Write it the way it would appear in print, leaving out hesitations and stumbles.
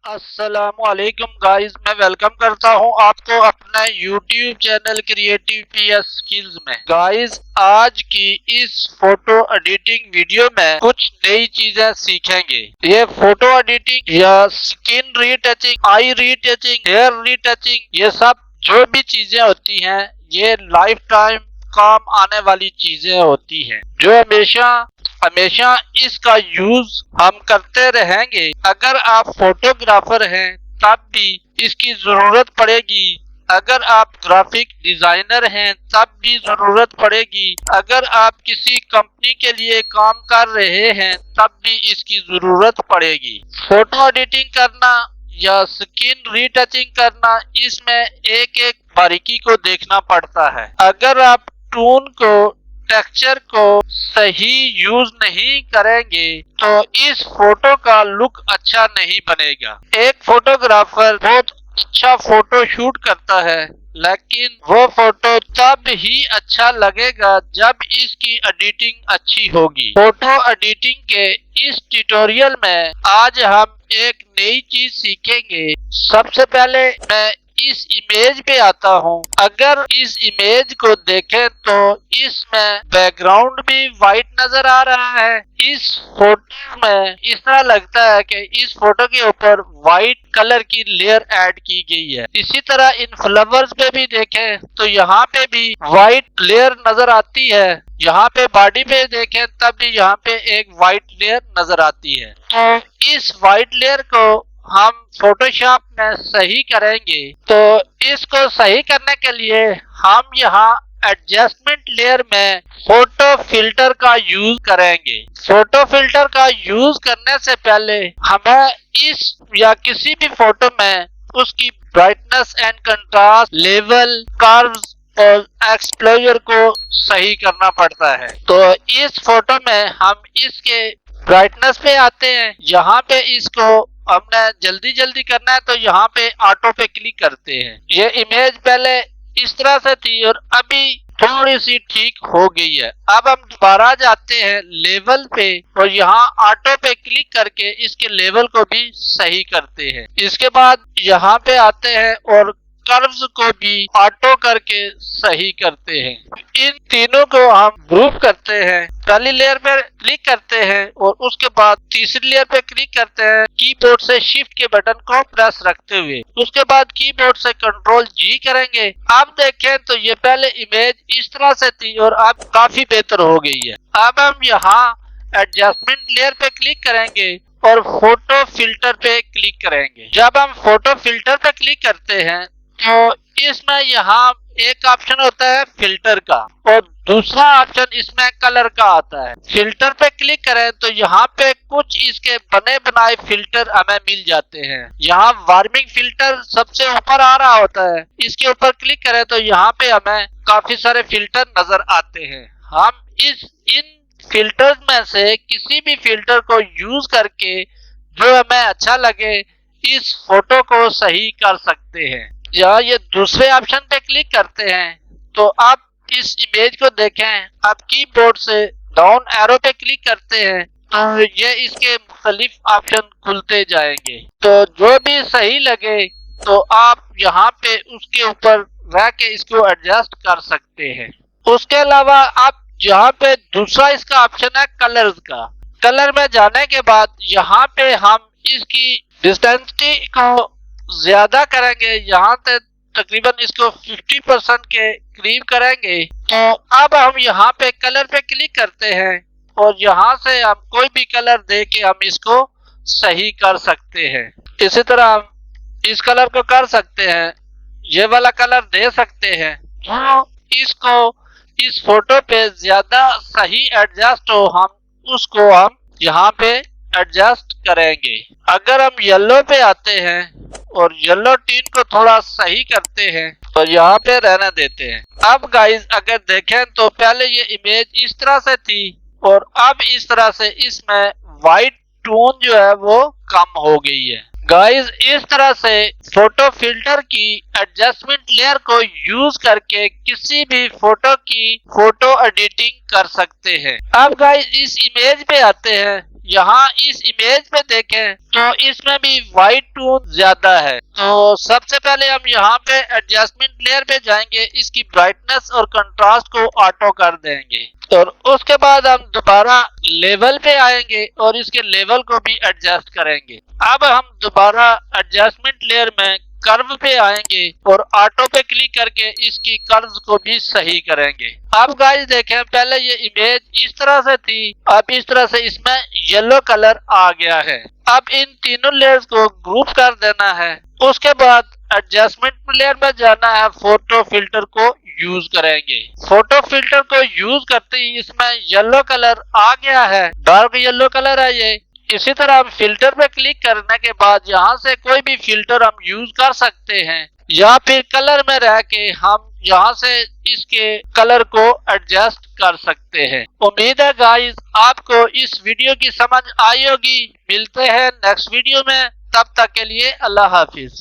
अस्सलामुअलैकुम गाइस, मैं वेलकम करता हूं आपको अपने YouTube channel creative PS skills में। गाइस, आज की इस फोटो एडिटिंग वीडियो में कुछ नई चीजें सीखेंगे। ये फोटो एडिटिंग या स्किन रीटचिंग, आई रीटचिंग, हेयर रीटचिंग, ये सब जो भी चीजें होती हैं ये लाइफ टाइम काम आने वाली चीजें होती हैं, जो हमेशा हमेशा इसका यूज हम करते रहेंगे। अगर आप फोटोग्राफर हैं तब भी इसकी जरूरत पड़ेगी, अगर आप ग्राफिक डिजाइनर हैं तब भी जरूरत पड़ेगी, अगर आप किसी कंपनी के लिए काम कर रहे हैं तब भी इसकी जरूरत पड़ेगी। फोटो एडिटिंग करना या स्किन रीटचिंग करना, इसमें एक एक बारीकी को देखना पड़ता है। अगर आप टून को, टेक्सचर को सही यूज नहीं करेंगे तो इस फोटो का लुक अच्छा नहीं बनेगा। एक फोटोग्राफर बहुत अच्छा फोटो शूट करता है, लेकिन वो फोटो तब ही अच्छा लगेगा जब इसकी एडिटिंग अच्छी होगी। फोटो एडिटिंग के इस ट्यूटोरियल में आज हम एक नई चीज सीखेंगे। सबसे पहले मैं इस इमेज पे आता हूँ। अगर इस इमेज को देखें तो इसमें बैकग्राउंड भी व्हाइट नजर आ रहा है। इस फोटो में इस तरह लगता है कि इस फोटो के ऊपर व्हाइट कलर की लेयर ऐड की गई है। इसी तरह इन फ्लावर्स पे भी देखें तो यहाँ पे भी व्हाइट लेयर नजर आती है। यहाँ पे बॉडी पे देखें तब भी यहाँ पे एक व्हाइट लेयर नजर आती है। तो इस व्हाइट लेयर को हम फोटोशॉप में सही करेंगे। तो इसको सही करने के लिए हम यहाँ एडजस्टमेंट लेयर में फोटो फिल्टर का यूज करेंगे। फोटो फिल्टर का यूज करने से पहले हमें इस या किसी भी फोटो में उसकी brightness and contrast, level, curves और एक्सपोजर को सही करना पड़ता है। तो इस फोटो में हम इसके ब्राइटनेस पे आते हैं। यहाँ पे इसको हमने जल्दी जल्दी करना है तो यहाँ पे ऑटो पे क्लिक करते हैं। ये इमेज पहले इस तरह से थी और अभी थोड़ी सी ठीक हो गई है। अब हम दोबारा जाते हैं लेवल पे और यहाँ ऑटो पे क्लिक करके इसके लेवल को भी सही करते हैं। इसके बाद यहाँ पे आते हैं और कर्व्स को भी ऑटो करके सही करते हैं। इन तीनों को हम ग्रुप करते हैं। पहली लेयर पे क्लिक करते हैं और उसके बाद तीसरी लेयर पे क्लिक करते हैं कीबोर्ड से शिफ्ट के बटन को प्रेस रखते हुए। उसके बाद कीबोर्ड से कंट्रोल जी करेंगे। अब देखें तो ये पहले इमेज इस तरह से थी और अब काफी बेहतर हो गई है। अब हम यहाँ एडजस्टमेंट लेयर पे क्लिक करेंगे और फोटो फिल्टर पे क्लिक करेंगे। जब हम फोटो फिल्टर पे क्लिक करते हैं तो इसमें यहाँ एक ऑप्शन होता है फिल्टर का और दूसरा ऑप्शन इसमें कलर का आता है। फिल्टर पे क्लिक करें तो यहाँ पे कुछ इसके बने बनाए फिल्टर हमें मिल जाते हैं। यहाँ वार्मिंग फिल्टर सबसे ऊपर आ रहा होता है। इसके ऊपर क्लिक करें तो यहाँ पे हमें काफी सारे फिल्टर नजर आते हैं। हम इन फिल्टर्स में से किसी भी फिल्टर को यूज करके जो हमें अच्छा लगे इस फोटो को सही कर सकते हैं। या ये दूसरे ऑप्शन पे क्लिक करते हैं तो आप इस इमेज को देखें। आप कीबोर्ड से डाउन एरो पे क्लिक करते हैं तो ये इसके मुख्तलिफ ऑप्शन खुलते जाएंगे। तो जो भी सही लगे तो आप यहाँ पे उसके ऊपर रह के इसको एडजस्ट कर सकते हैं। उसके अलावा आप यहाँ पे दूसरा इसका ऑप्शन है कलर्स का। कलर में जाने के बाद यहाँ पे हम इसकी डिस्टेंसिटी को ज्यादा करेंगे। यहाँ से तकरीबन इसको 50% के करीब करेंगे। तो अब हम यहाँ पे कलर पे क्लिक करते हैं और यहाँ से हम कोई भी कलर दे के हम इसको सही कर सकते हैं। इसी तरह हम इस कलर को कर सकते हैं, ये वाला कलर दे सकते हैं जो इसको इस फोटो पे ज्यादा सही एडजस्ट हो, हम उसको हम यहाँ पे एडजस्ट करेंगे। अगर हम येलो पे आते हैं और येलो टीन को थोड़ा सही करते हैं तो यहाँ पे रहने देते हैं। अब गाइस अगर देखें तो पहले ये इमेज इस तरह से थी और अब इस तरह से इसमें व्हाइट टोन जो है वो कम हो गई है। गाइस इस तरह से फोटो फिल्टर की एडजस्टमेंट लेयर को यूज करके किसी भी फोटो की फोटो एडिटिंग कर सकते हैं। अब गाइस इस इमेज पे आते हैं। यहाँ इस इमेज में देखें तो इसमें भी वाइट टोन ज्यादा है। तो सबसे पहले हम यहाँ पे एडजस्टमेंट लेयर पे जाएंगे, इसकी ब्राइटनेस और कंट्रास्ट को ऑटो कर देंगे और उसके बाद हम दोबारा लेवल पे आएंगे और इसके लेवल को भी एडजस्ट करेंगे। अब हम दोबारा एडजस्टमेंट लेयर में कर्व पे आएंगे और ऑटो पे क्लिक करके इसकी कर्व्स को भी सही करेंगे। अब गाइस देखें, पहले ये इमेज इस तरह से थी, अब इस तरह से इसमें येलो कलर आ गया है। अब इन तीनों लेयर्स को ग्रुप कर देना है। उसके बाद एडजस्टमेंट लेयर में जाना है, फोटो फिल्टर को यूज करेंगे। फोटो फिल्टर को यूज करते ही इसमें येलो कलर आ गया है, डार्क येलो कलर है ये। इसी तरह हम फिल्टर पे क्लिक करने के बाद यहाँ से कोई भी फिल्टर हम यूज कर सकते हैं या फिर कलर में रह के हम यहाँ से इसके कलर को एडजस्ट कर सकते हैं। उम्मीद है गाइस आपको इस वीडियो की समझ आई होगी। मिलते हैं नेक्स्ट वीडियो में, तब तक के लिए अल्लाह हाफिज।